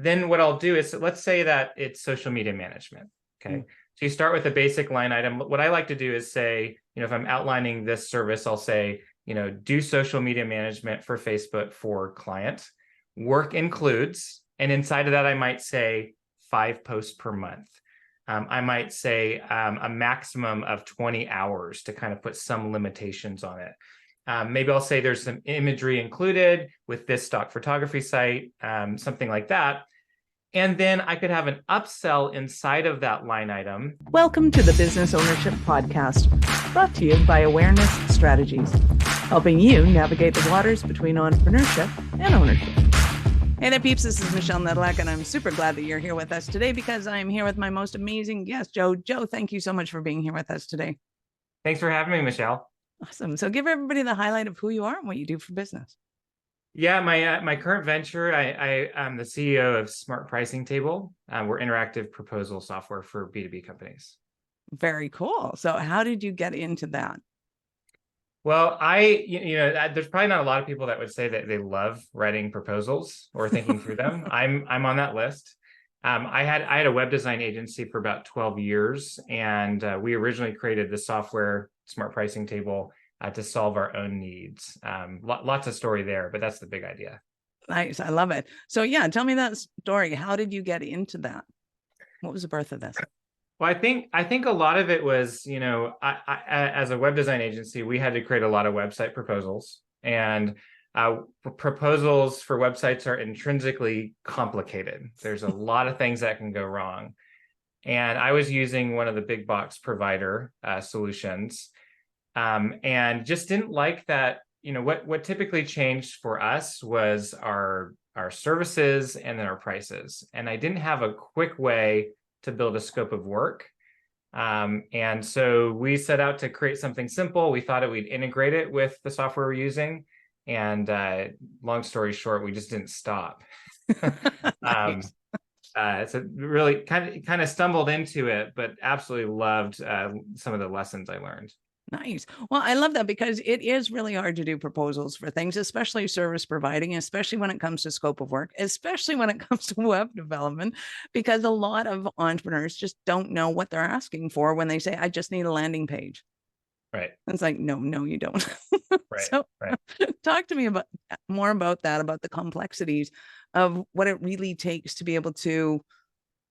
then what I'll do is, let's say that it's social media management. Okay. So you start with a basic line item. What I like to do is say, if I'm outlining this service, I'll say, do social media management for Facebook for client. Work includes, and inside of that, I might say 5 posts per month. I might say a maximum of 20 hours to kind of put some limitations on it. Maybe I'll say there's some imagery included with this stock photography site, something like that. And then I could have an upsell inside of that line item. Welcome to the Business Ownership Podcast, brought to you by Awareness Strategies, helping you navigate the waters between entrepreneurship and ownership. Hey there, peeps. This is Michelle Nedlak, and I'm super glad that you're here with us today because I'm here with my most amazing guest, Joe. Joe, thank you so much for being here with us today. Thanks for having me, Michelle. Awesome. So give everybody the highlight of who you are and what you do for business. Yeah, my current venture, I'm the CEO of Smart Pricing Table. We're interactive proposal software for B2B companies. Very cool. So how did you get into that? Well, there's probably not a lot of people that would say that they love writing proposals or thinking through them. I'm on that list. I had a web design agency for about 12 years, and we originally created the software Smart Pricing Table to solve our own needs. Lots of story there, but that's the big idea. Nice. I love it. So yeah, tell me that story. How did you get into that? What was the birth of this? Well, I think a lot of it was, I as a web design agency, we had to create a lot of website proposals, and proposals for websites are intrinsically complicated. There's a lot of things that can go wrong. And I was using one of the big box provider solutions, and just didn't like that. What typically changed for us was our services and then our prices. And I didn't have a quick way to build a scope of work. And so we set out to create something simple. We thought we'd integrate it with the software we're using. And long story short, we just didn't stop. So really kind of stumbled into it, but absolutely loved some of the lessons I learned. Nice. Well, I love that because it is really hard to do proposals for things, especially service providing, especially when it comes to scope of work, especially when it comes to web development, because a lot of entrepreneurs just don't know what they're asking for when they say, I just need a landing page. Right. And it's like, no, you don't. Right. So talk to me more about that, about the complexities of what it really takes to be able to,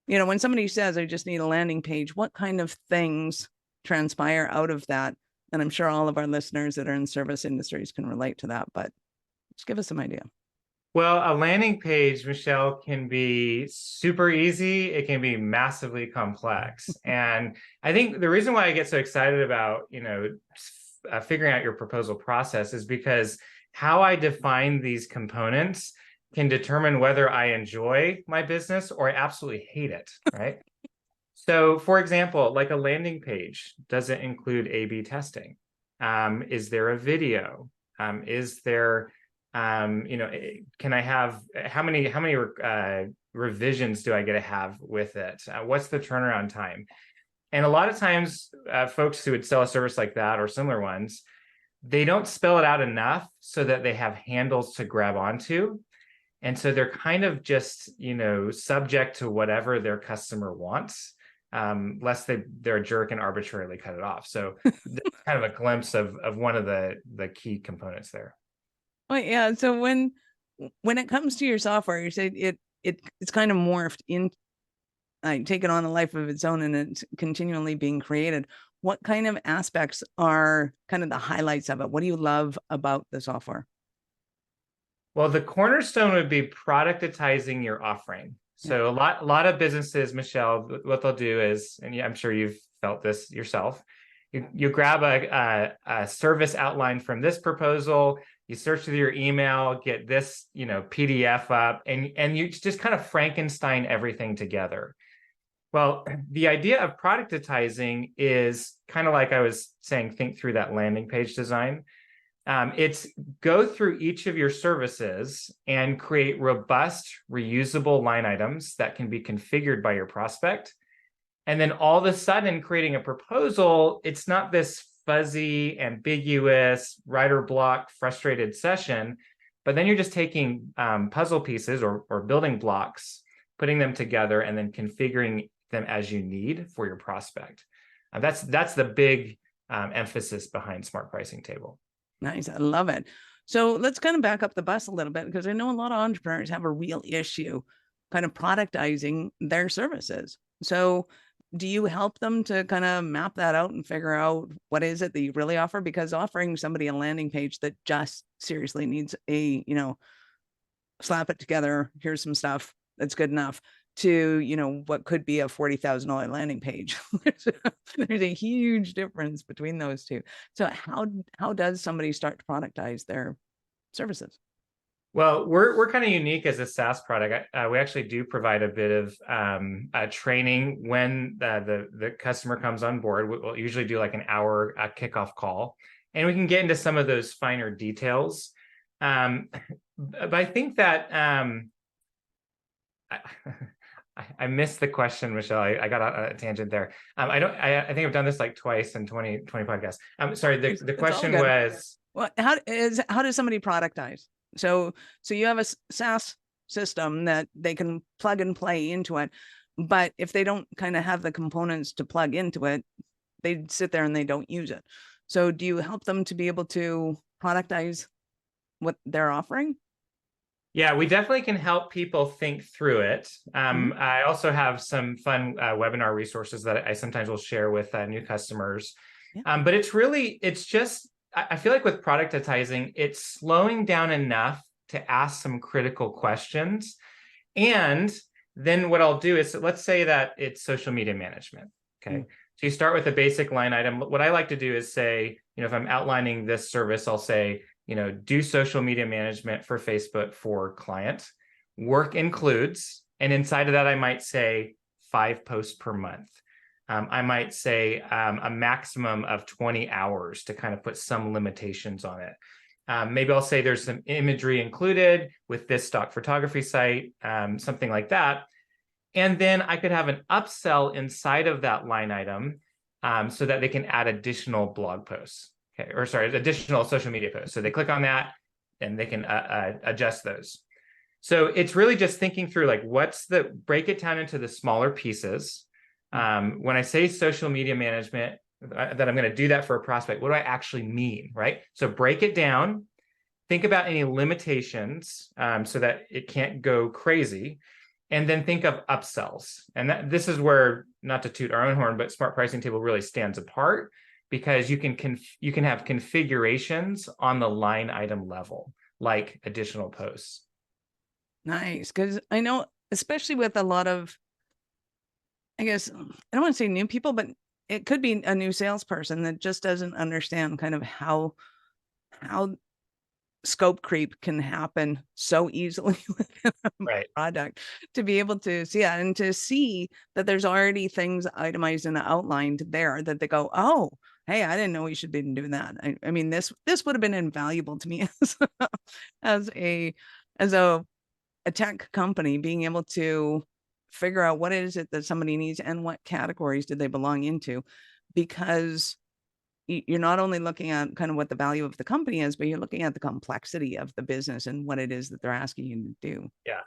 when somebody says, I just need a landing page, what kind of things transpire out of that? And I'm sure all of our listeners that are in service industries can relate to that, but just give us some idea. Well, a landing page, Michelle, can be super easy. It can be massively complex. And I think the reason why I get so excited about, figuring out your proposal process is because how I define these components can determine whether I enjoy my business or I absolutely hate it, right? So, for example, like a landing page, does it include A/B testing? Is there a video? Is there, can I have how many revisions do I get to have with it? What's the turnaround time? And a lot of times, folks who would sell a service like that or similar ones, they don't spell it out enough so that they have handles to grab onto. And so they're kind of just, subject to whatever their customer wants. Lest they're a jerk and arbitrarily cut it off. So that's kind of a glimpse of one of the key components there. Oh yeah. So when it comes to your software, you say it's kind of morphed in, taken on a life of its own, and it's continually being created. What kind of aspects are kind of the highlights of it? What do you love about the software? Well, the cornerstone would be productizing your offering. So a lot of businesses, Michelle, what they'll do is, and I'm sure you've felt this yourself, you grab a service outline from this proposal, you search through your email, get this, PDF up, and you just kind of Frankenstein everything together. Well, the idea of productizing is kind of like I was saying, think through that landing page design. It's go through each of your services and create robust, reusable line items that can be configured by your prospect. And then all of a sudden, creating a proposal, it's not this fuzzy, ambiguous, writer block, frustrated session, but then you're just taking puzzle pieces or building blocks putting them together, and then configuring them as you need for your prospect. That's the big emphasis behind Smart Pricing Table. Nice. I love it. So let's kind of back up the bus a little bit, because I know a lot of entrepreneurs have a real issue kind of productizing their services. So do you help them to kind of map that out and figure out what is it that you really offer? Because offering somebody a landing page that just seriously needs a, slap it together, here's some stuff that's good enough, to, what could be a $40,000 landing page. There's a huge difference between those two. So how does somebody start to productize their services? Well, we're kind of unique as a SaaS product. We actually do provide a bit of training when the customer comes on board. We'll usually do like an hour kickoff call, and we can get into some of those finer details. But I think that I missed the question, Michelle. I got on a tangent there. I think I've done this like twice in 20 podcasts. Sorry, the question was, well, how does somebody productize? So you have a SaaS system that they can plug and play into it, but if they don't kind of have the components to plug into it, they sit there and they don't use it. So do you help them to be able to productize what they're offering? Yeah, we definitely can help people think through it. I also have some fun webinar resources that I sometimes will share with new customers. Yeah. But it's just, I feel like with productizing, it's slowing down enough to ask some critical questions. And then what I'll do is, let's say that it's social media management. Okay. So you start with a basic line item. What I like to do is say, if I'm outlining this service, I'll say, do social media management for Facebook for client. Work includes, and inside of that, I might say 5 posts per month. I might say a maximum of 20 hours to kind of put some limitations on it. Maybe I'll say there's some imagery included with this stock photography site, something like that. And then I could have an upsell inside of that line item so that they can add additional blog posts. Okay, or sorry, additional social media posts. So they click on that and they can adjust those. So it's really just thinking through like, break it down into the smaller pieces. When I say social media management, that I'm going to do that for a prospect, what do I actually mean, right? So break it down, think about any limitations so that it can't go crazy, and then think of upsells. And this is where, not to toot our own horn, but Smart Pricing Table really stands apart, because you can have configurations on the line item level, like additional posts. Nice, because I know, especially with a lot of, I guess, I don't want to say new people, but it could be a new salesperson that just doesn't understand kind of how scope creep can happen so easily with a product, to be able to see it and to see that there's already things itemized and outlined there that they go, oh, hey, I didn't know we should be doing that. I mean, this would have been invaluable to me as a tech company, being able to figure out what is it that somebody needs and what categories do they belong into, because you're not only looking at kind of what the value of the company is, but you're looking at the complexity of the business and what it is that they're asking you to do. Yeah.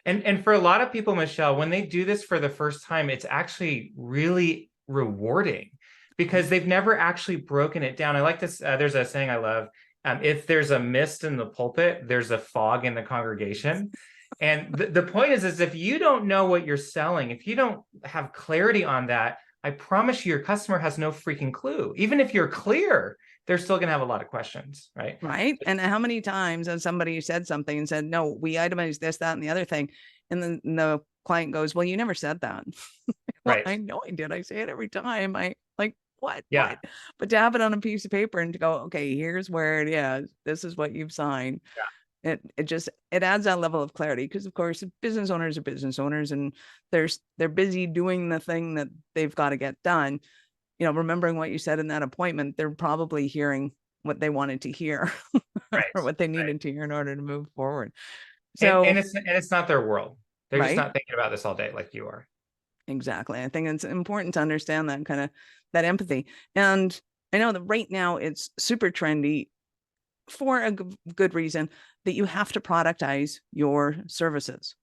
And for a lot of people, Michelle, when they do this for the first time, it's actually really rewarding, because they've never actually broken it down. I like this. There's a saying I love. If there's a mist in the pulpit, there's a fog in the congregation. And the point is if you don't know what you're selling, if you don't have clarity on that, I promise you, your customer has no freaking clue. Even if you're clear, they're still going to have a lot of questions, right? Right. And how many times has somebody said something and said, no, we itemized this, that, and the other thing. And then the client goes, well, you never said that. Well, right. I know I did. I say it every time. I like, what? Yeah. What? But to have it on a piece of paper and to go, okay, here's where it is. This is what you've signed. Yeah. It adds that level of clarity, because of course business owners are business owners, and they're busy doing the thing that they've got to get done. Remembering what you said in that appointment, they're probably hearing what they wanted to hear, right. or what they needed to hear in order to move forward. So and it's not their world. They're just not thinking about this all day like you are. Exactly. I think it's important to understand that kind of that empathy. And I know that right now it's super trendy, for a good reason, that you have to productize your services.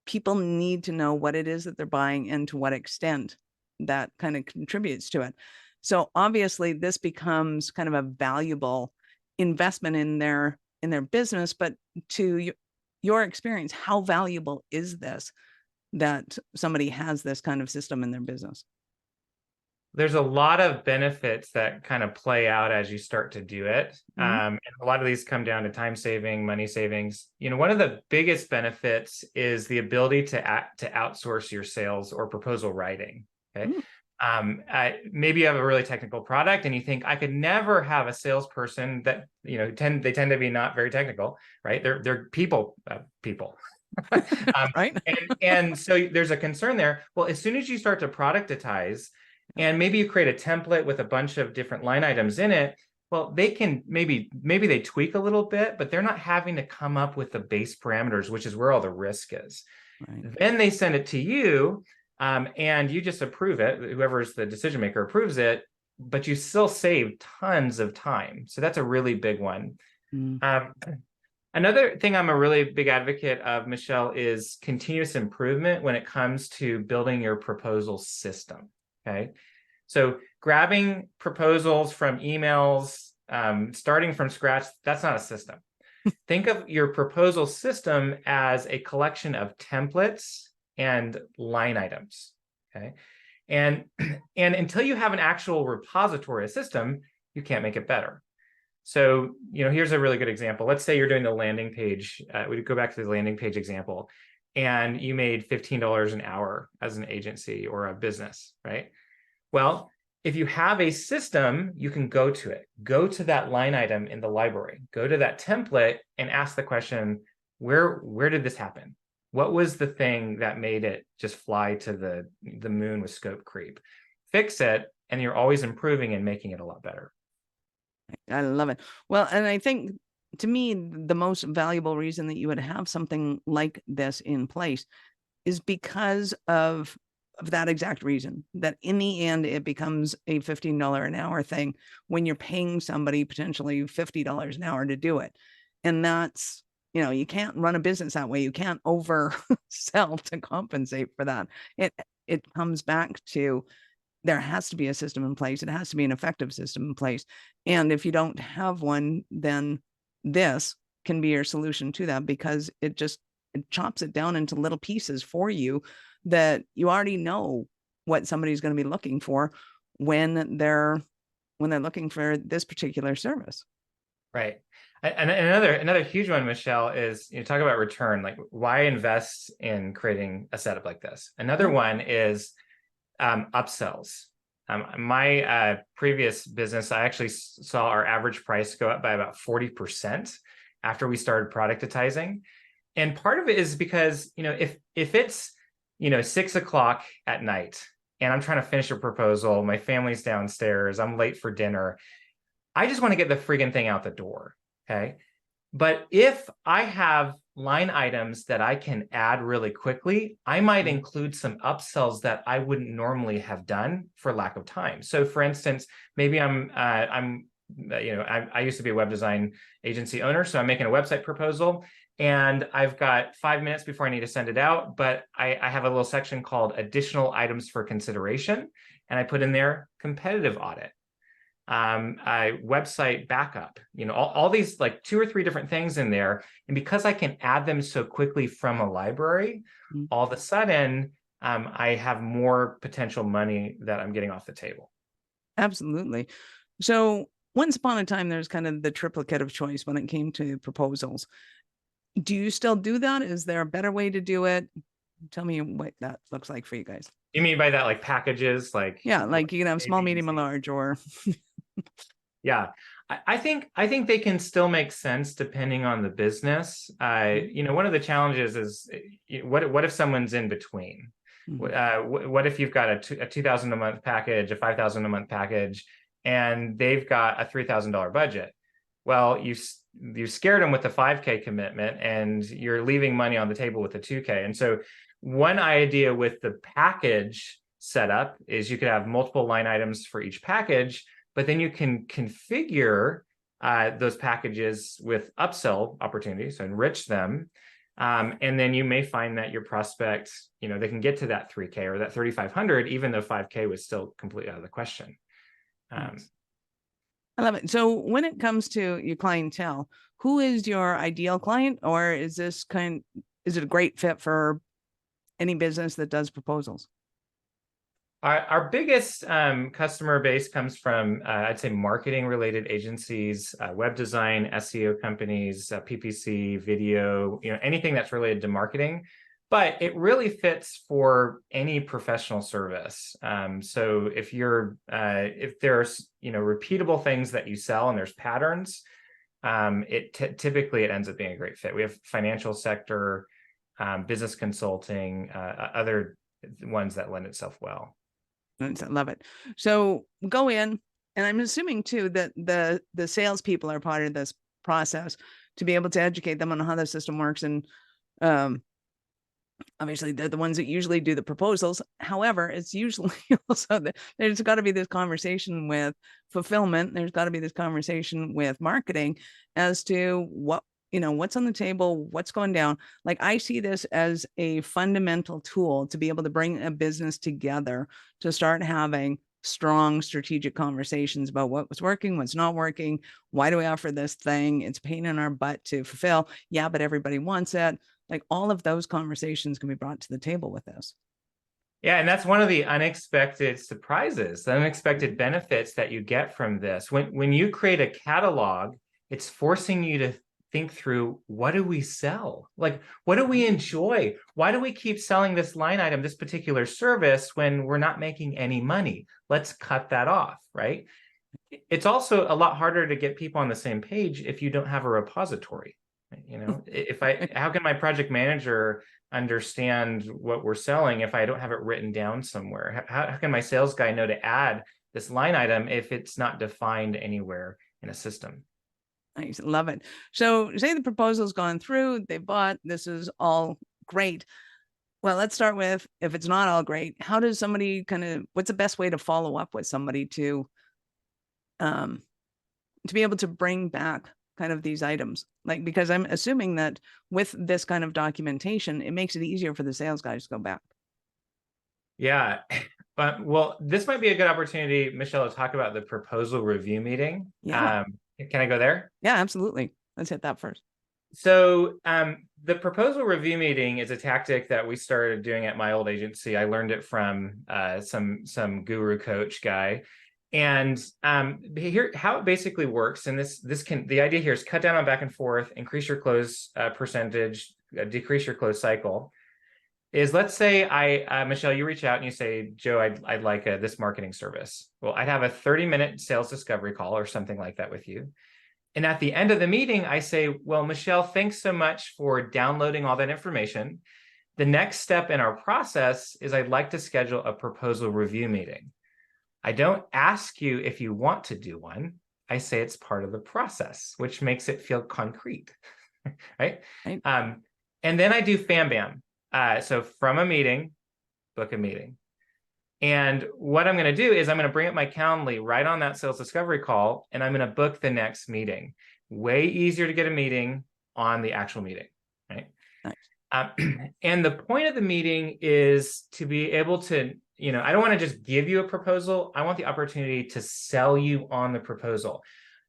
people need to know what it is that they're buying and to what extent that kind of contributes to it. So obviously this becomes kind of a valuable investment in their business, but to your experience, how valuable is this that somebody has this kind of system in their business? There's a lot of benefits that kind of play out as you start to do it. And a lot of these come down to time saving, money savings. One of the biggest benefits is the ability to outsource your sales or proposal writing. Okay. Maybe you have a really technical product and you think I could never have a salesperson that, they tend to be not very technical, right? They're people. Right. And so there's a concern there. Well, as soon as you start to productize, and maybe you create a template with a bunch of different line items in it, well, they can maybe they tweak a little bit, but they're not having to come up with the base parameters, which is where all the risk is. Right. Then they send it to you, and you just approve it. Whoever's the decision maker approves it, but you still save tons of time. So that's a really big one. Another thing I'm a really big advocate of, Michelle, is continuous improvement when it comes to building your proposal system. Okay, so grabbing proposals from emails, starting from scratch, that's not a system. Think of your proposal system as a collection of templates and line items. Okay, and until you have an actual repository, a system, you can't make it better. So, here's a really good example. Let's say you're doing the landing page. We go back to the landing page example, and you made $15 an hour as an agency or a business, right? Well, if you have a system, you can go to it. Go to that line item in the library. Go to that template and ask the question, where did this happen? What was the thing that made it just fly to the moon with scope creep? Fix it, and you're always improving and making it a lot better. I love it. Well, and I think to me, the most valuable reason that you would have something like this in place is because of that exact reason, that in the end, it becomes a $15 an hour thing when you're paying somebody potentially $50 an hour to do it. And that's, you can't run a business that way. You can't oversell to compensate for that. It comes back to, there has to be a system in place. It has to be an effective system in place. And if you don't have one, then this can be your solution to that, because it chops it down into little pieces for you that you already know what somebody's going to be looking for when they're looking for this particular service. Right. And another huge one, Michelle, is talk about return. Like, why invest in creating a setup like this? Another one is upsells. My previous business, I actually saw our average price go up by about 40% after we started productizing. And part of it is because, if it's, 6 o'clock at night and I'm trying to finish a proposal, my family's downstairs, I'm late for dinner, I just want to get the friggin' thing out the door. Okay. But if I have line items that I can add really quickly, I might include some upsells that I wouldn't normally have done for lack of time. So for instance, maybe I used to be a web design agency owner, so I'm making a website proposal and I've got 5 minutes before I need to send it out, but I have a little section called additional items for consideration. And I put in there competitive audit, website backup, all these like 2 or 3 different things in there. And because I can add them so quickly from a library, all of a sudden, I have more potential money that I'm getting off the table. Absolutely. So once upon a time, there's kind of the triplicate of choice when it came to proposals. Do you still do that? Is there a better way to do it? Tell me what that looks like for you guys. You mean by that, like packages, like like you can have small, medium, and large, or yeah, I think they can still make sense depending on the business. One of the challenges is what if someone's in between? What if you've got a $2,000 a month package, a $5,000 a month package, and they've got a $3,000 budget? Well, you scared them with the 5K commitment, and you're leaving money on the table with the 2K. And so one idea with the package setup is you could have multiple line items for each package, but then you can configure those packages with upsell opportunities, so enrich them. And then you may find that your prospect, they can get to that 3K or that 3,500, even though 5K was still completely out of the question. Nice. I love it. So when it comes to your clientele, who is your ideal client, or is it a great fit for any business that does proposals? Our biggest customer base comes from, I'd say, marketing related agencies, web design, SEO companies, PPC, video, anything that's related to marketing. But it really fits for any professional service. So if there's repeatable things that you sell and there's patterns, typically it ends up being a great fit. We have financial sector, business consulting, other ones that lend itself well. I love it. So go in, and I'm assuming too that the salespeople are part of this process to be able to educate them on how the system works. And obviously they're the ones that usually do the proposals. However, it's usually also there's got to be this conversation with fulfillment. There's got to be this conversation with marketing as to what's on the table, what's going down. Like, I see this as a fundamental tool to be able to bring a business together to start having strong strategic conversations about what's working, what's not working. Why do we offer this thing? It's a pain in our butt to fulfill. Yeah, but everybody wants it. Like, all of those conversations can be brought to the table with this. Yeah, and that's one of the unexpected surprises, the unexpected benefits that you get from this. When you create a catalog, it's forcing you to think through, what do we sell? Like, what do we enjoy? Why do we keep selling this line item, this particular service, when we're not making any money? Let's cut that off, right? It's also a lot harder to get people on the same page if you don't have a repository. How can my project manager understand what we're selling if I don't have it written down somewhere? How can my sales guy know to add this line item if it's not defined anywhere in a system? I love it. So say the proposal's gone through, they bought, this is all great. Well, let's start with, if it's not all great, how does somebody what's the best way to follow up with somebody to be able to bring back kind of these items? Like, because I'm assuming that with this kind of documentation, it makes it easier for the sales guys to go back. Yeah. Well, this might be a good opportunity, Michelle, to talk about the proposal review meeting. Yeah. Can I go there? Yeah, absolutely. Let's hit that first. So the proposal review meeting is a tactic that we started doing at my old agency. I learned it from some guru coach guy. And here, how it basically works, and the idea here is cut down on back and forth, increase your close percentage, decrease your close cycle. Is, let's say Michelle, you reach out and you say, Joe, I'd like this marketing service. Well, I'd have a 30-minute sales discovery call or something like that with you. And at the end of the meeting, I say, well, Michelle, thanks so much for downloading all that information. The next step in our process is I'd like to schedule a proposal review meeting. I don't ask you if you want to do one. I say it's part of the process, which makes it feel concrete, right? And then I do FAM BAM. So from a meeting, book a meeting. And what I'm going to do is I'm going to bring up my Calendly right on that sales discovery call, and I'm going to book the next meeting. Way easier to get a meeting on the actual meeting, right? Nice. And the point of the meeting is to be able to, I don't want to just give you a proposal. I want the opportunity to sell you on the proposal.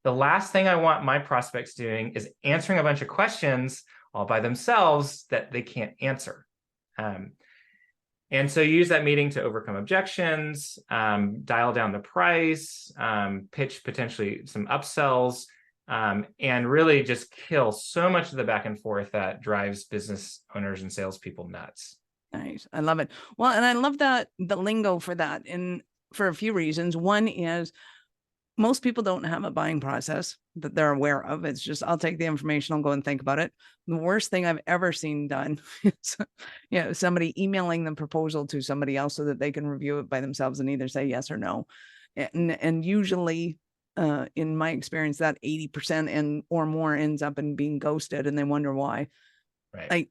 The last thing I want my prospects doing is answering a bunch of questions all by themselves that they can't answer. And so you use that meeting to overcome objections, dial down the price, pitch potentially some upsells, and really just kill so much of the back and forth that drives business owners and salespeople nuts. Nice. I love it. Well, and I love the lingo for that, and for a few reasons. One is, most people don't have a buying process that they're aware of. It's just, I'll take the information, I'll go and think about it. The worst thing I've ever seen done is somebody emailing the proposal to somebody else so that they can review it by themselves and either say yes or no. And usually, in my experience, that 80% or more ends up in being ghosted, and they wonder why. Right. Like,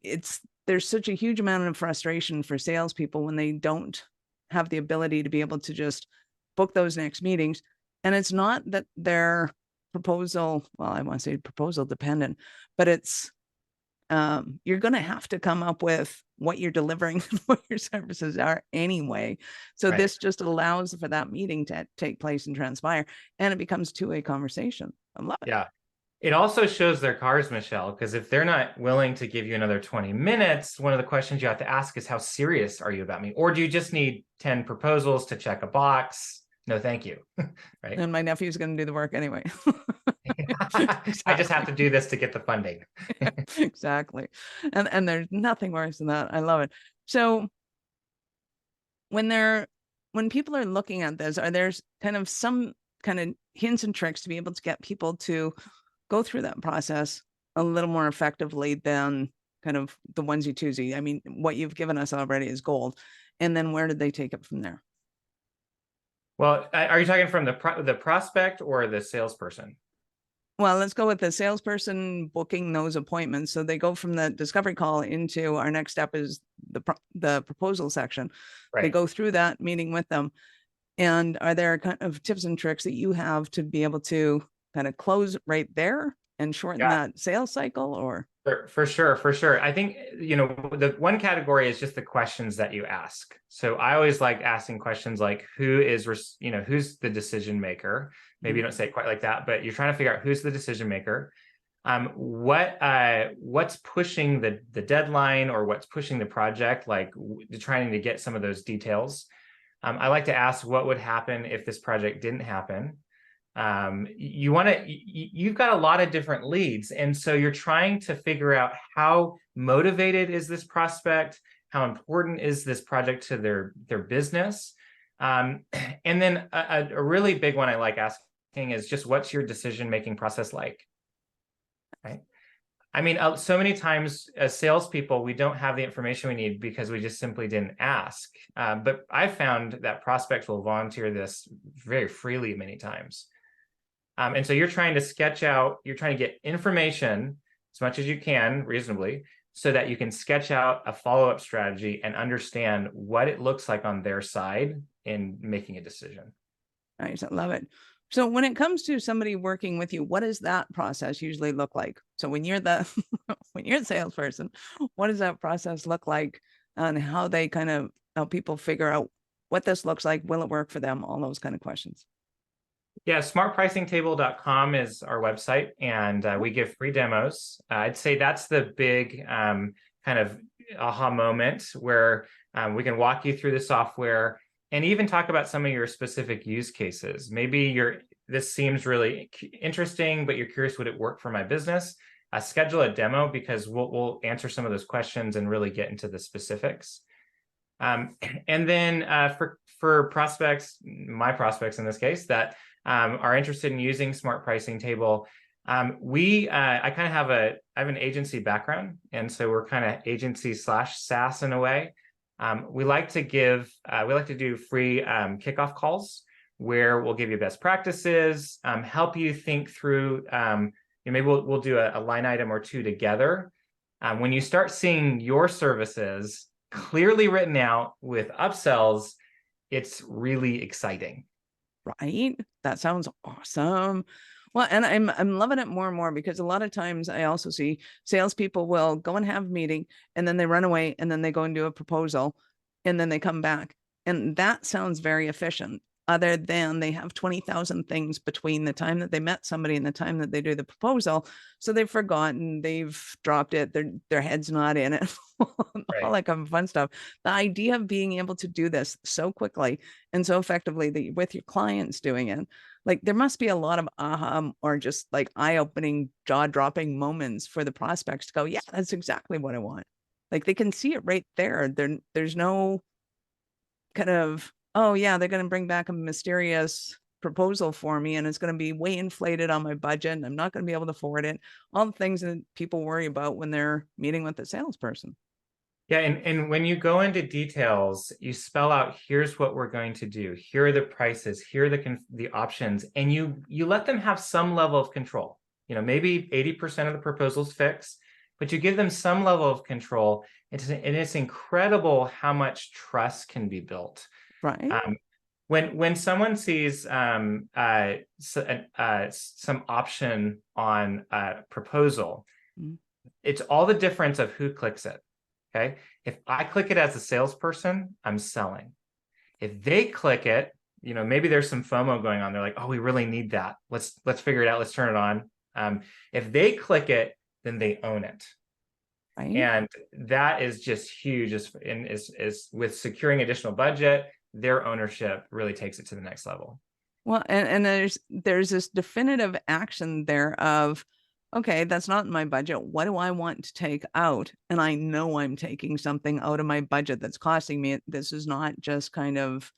there's such a huge amount of frustration for salespeople when they don't have the ability to be able to just book those next meetings. And it's not that their proposal, well, I want to say proposal dependent, but it's you're going to have to come up with what you're delivering and what your services are anyway. So Right. this just allows for that meeting to take place and transpire, and it becomes two-way conversation. I love it. Yeah. It also shows their cards, Michelle, because if they're not willing to give you another 20 minutes, one of the questions you have to ask is, how serious are you about me? Or do you just need 10 proposals to check a box? No, thank you. Right. And my nephew's going to do the work anyway. I just have to do this to get the funding. Exactly. And there's nothing worse than that. I love it. So when people are looking at this, are there kind of some kind of hints and tricks to be able to get people to go through that process a little more effectively than kind of the onesie twosie? I mean, what you've given us already is gold. And then where did they take it from there? Well, are you talking from the prospect or the salesperson? Well, let's go with the salesperson booking those appointments. So they go from the discovery call into our next step is the proposal section. They Right. go through that meeting with them. And are there kind of tips and tricks that you have to be able to kind of close right there and shorten Yeah. that sales cycle? Or For sure. I think, the one category is just the questions that you ask. So I always like asking questions like, who's the decision maker? Maybe you don't say it quite like that, but you're trying to figure out who's the decision maker. What's pushing the deadline, or what's pushing the project, like trying to get some of those details. I like to ask what would happen if this project didn't happen. You've got a lot of different leads, and so you're trying to figure out how motivated is this prospect, how important is this project to their business. And then a really big one I like asking is just, what's your decision-making process like? Right. I mean, so many times as salespeople, we don't have the information we need because we just simply didn't ask. But I've found that prospects will volunteer this very freely many times. And so you're trying to get information as much as you can reasonably, so that you can sketch out a follow-up strategy and understand what it looks like on their side in making a decision. Nice, I love it. So when it comes to somebody working with you, what does that process usually look like? So when you're the when you're the salesperson, what does that process look like, and how they kind of help people figure out what this looks like? Will it work for them? All those kind of questions. Yeah, smartpricingtable.com is our website, and we give free demos. I'd say that's the big kind of aha moment where we can walk you through the software and even talk about some of your specific use cases. Maybe this seems really interesting, but you're curious, would it work for my business? Schedule a demo, because we'll answer some of those questions and really get into the specifics. And then for prospects, my prospects in this case, that are interested in using Smart Pricing Table, I kind of have an agency background, and so we're kind of agency / SaaS in a way. We like to do free kickoff calls where we'll give you best practices, help you think through. Maybe we'll do a line item or two together. When you start seeing your services clearly written out with upsells, it's really exciting. Right? That sounds awesome. Well, and I'm loving it more and more, because a lot of times I also see salespeople will go and have a meeting, and then they run away, and then they go and do a proposal, and then they come back. And that sounds very efficient, other than they have 20,000 things between the time that they met somebody and the time that they do the proposal. So they've forgotten, they've dropped it, their head's not in it, all that kind of fun stuff. The idea of being able to do this so quickly and so effectively that with your clients doing it, like there must be a lot of aha or just like eye-opening, jaw-dropping moments for the prospects to go, yeah, that's exactly what I want. Like they can see it right there. There's no kind of, oh yeah, they're going to bring back a mysterious proposal for me, and it's going to be way inflated on my budget, and I'm not going to be able to afford it. All the things that people worry about when they're meeting with a salesperson. Yeah, and when you go into details, you spell out, here's what we're going to do. Here are the prices. Here are the options, and you let them have some level of control. Maybe 80% of the proposals fix, but you give them some level of control. And it's incredible how much trust can be built. Right. When someone sees some option on a proposal, it's all the difference of who clicks it. Okay. If I click it as a salesperson, I'm selling. If they click it, maybe there's some FOMO going on. They're like, oh, we really need that. Let's figure it out. Let's turn it on. If they click it, then they own it. Right. And that is just huge. Is with securing additional budget, their ownership really takes it to the next level. Well, and there's this definitive action there of, okay, that's not in my budget. What do I want to take out? And I know I'm taking something out of my budget that's costing me. This is not just kind of,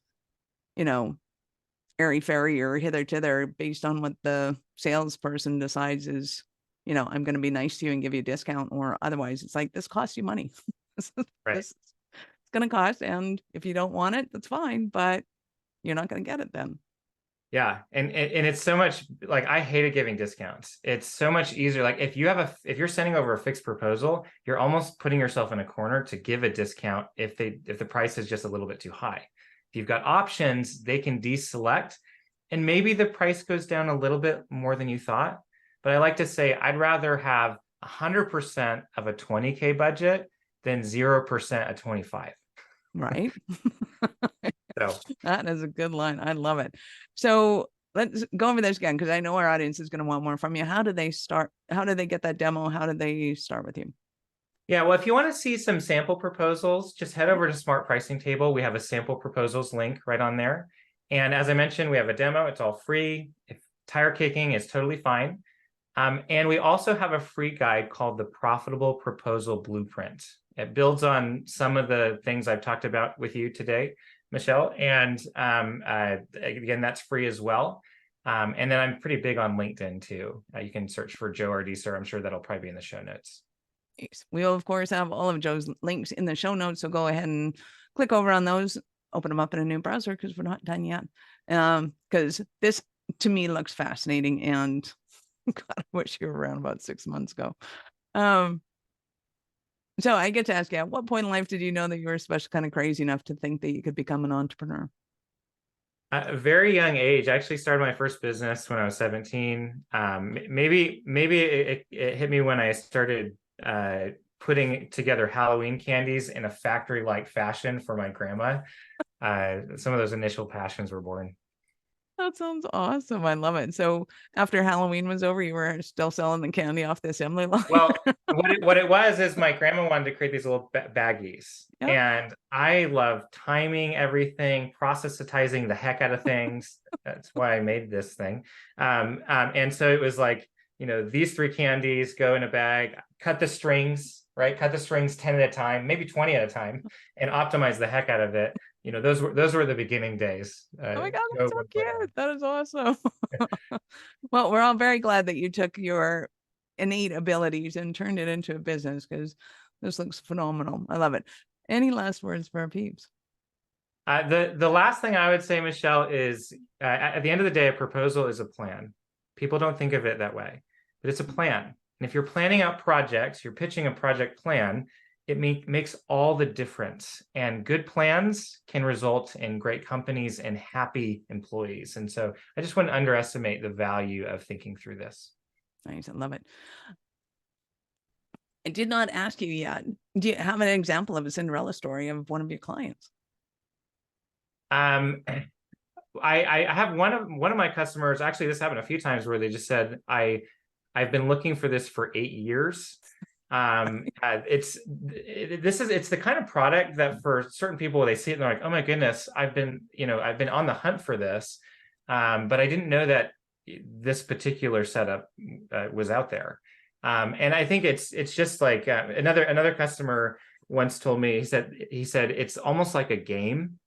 airy fairy or hither tither based on what the salesperson decides is, I'm going to be nice to you and give you a discount, or otherwise it's like, this costs you money. Right. This it's going to cost. And if you don't want it, that's fine, but you're not going to get it then. Yeah. And it's so much like, I hated giving discounts. It's so much easier. Like if you're sending over a fixed proposal, you're almost putting yourself in a corner to give a discount if the price is just a little bit too high. If you've got options, they can deselect, and maybe the price goes down a little bit more than you thought. But I like to say, I'd rather have 100% of a 20K budget than 0% at 25. Right. So that is a good line. I love it. So let's go over this again, because I know our audience is going to want more from you. How do they start? How do they get that demo? How do they start with you? yeah, well, if you want to see some sample proposals, just head over to Smart Pricing Table. We have a sample proposals link right on there. And as I mentioned, we have a demo. It's all free. If tire kicking is totally fine. And we also have a free guide called the Profitable Proposal Blueprint. It builds on some of the things I've talked about with you today, Michelle. And again, that's free as well. And then I'm pretty big on LinkedIn too. You can search for Joe Ardeeser. I'm sure that'll probably be in the show notes. We will, of course, have all of Joe's links in the show notes. So go ahead and click over on those, open them up in a new browser, because we're not done yet. Because this, to me, looks fascinating. And God, I wish you were around about 6 months ago. So I get to ask you, at what point in life did you know that you were especially kind of crazy enough to think that you could become an entrepreneur? At a very young age, I actually started my first business when I was 17. Maybe it hit me when I started putting together Halloween candies in a factory-like fashion for my grandma. Some of those initial passions were born. That sounds awesome. I love it. So after Halloween was over, you were still selling the candy off the assembly line? Well, what it was is my grandma wanted to create these little baggies. Yep. And I love timing everything, processitizing the heck out of things. That's why I made this thing. And so it was like, these 3 candies go in a bag, cut the strings, right? Cut the strings 10 at a time, maybe 20 at a time, and optimize the heck out of it. Those were the beginning days. Oh my God, that's so cute. That is awesome. Well, we're all very glad that you took your innate abilities and turned it into a business, because this looks phenomenal. I love it. Any last words for our peeps? The last thing I would say, Michelle, is at the end of the day, a proposal is a plan. People don't think of it that way, but it's a plan. And if you're planning out projects, you're pitching a project plan, it makes all the difference. And good plans can result in great companies and happy employees. And so I just wouldn't underestimate the value of thinking through this. Nice. I love it. I did not ask you yet. Do you have an example of a Cinderella story of one of your clients? I have one of my customers, actually this happened a few times, where they just said, I've been looking for this for 8 years. It's the kind of product that for certain people, they see it and they're like, oh my goodness, I've been on the hunt for this. But I didn't know that this particular setup was out there. And I think it's just like another customer once told me, he said it's almost like a game.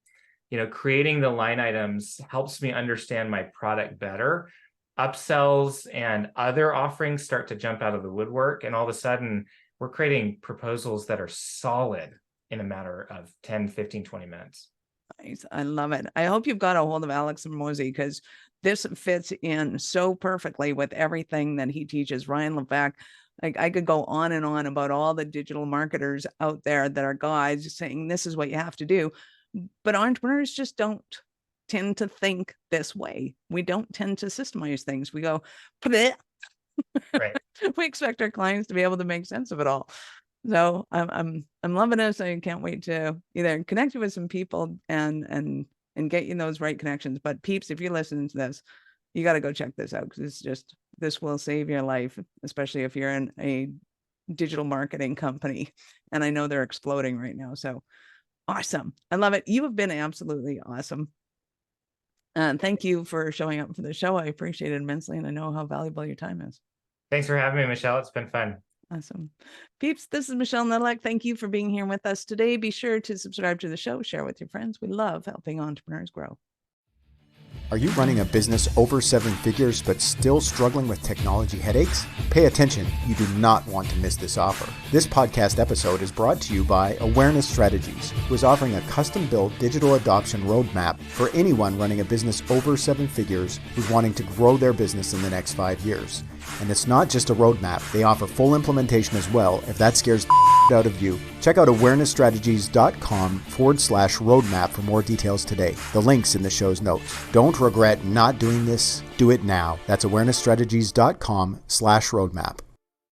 Creating the line items helps me understand my product better. Upsells and other offerings start to jump out of the woodwork, and all of a sudden we're creating proposals that are solid in a matter of 10, 15, 20 minutes. Nice. I love it. I hope you've got a hold of Alex Hormozi, because this fits in so perfectly with everything that he teaches. Ryan Levesque, like, I could go on and on about all the digital marketers out there that are guides saying this is what you have to do, but entrepreneurs just don't tend to think this way. We don't tend to systemize things. We go, right. we expect our clients to be able to make sense of it all. So I'm loving this. I can't wait to either connect you with some people and get you those right connections. But peeps, if you're listening to this, you got to go check this out, because this will save your life, especially if you're in a digital marketing company. And I know they're exploding right now. So awesome. I love it. You have been absolutely awesome. And thank you for showing up for the show. I appreciate it immensely. And I know how valuable your time is. Thanks for having me, Michelle. It's been fun. Awesome. Peeps, this is Michelle Nedlak. Thank you for being here with us today. Be sure to subscribe to the show, share with your friends. We love helping entrepreneurs grow. Are you running a business over 7 figures but still struggling with technology headaches? Pay attention, you do not want to miss this offer. This podcast episode is brought to you by Awareness Strategies, who is offering a custom-built digital adoption roadmap for anyone running a business over 7 figures who's wanting to grow their business in the next 5 years. And it's not just a roadmap, they offer full implementation as well if that scares the out of you. Check out awarenessstrategies.com/roadmap for more details today. The link's in the show's notes. Don't regret not doing this. Do it now. That's awarenessstrategies.com/roadmap.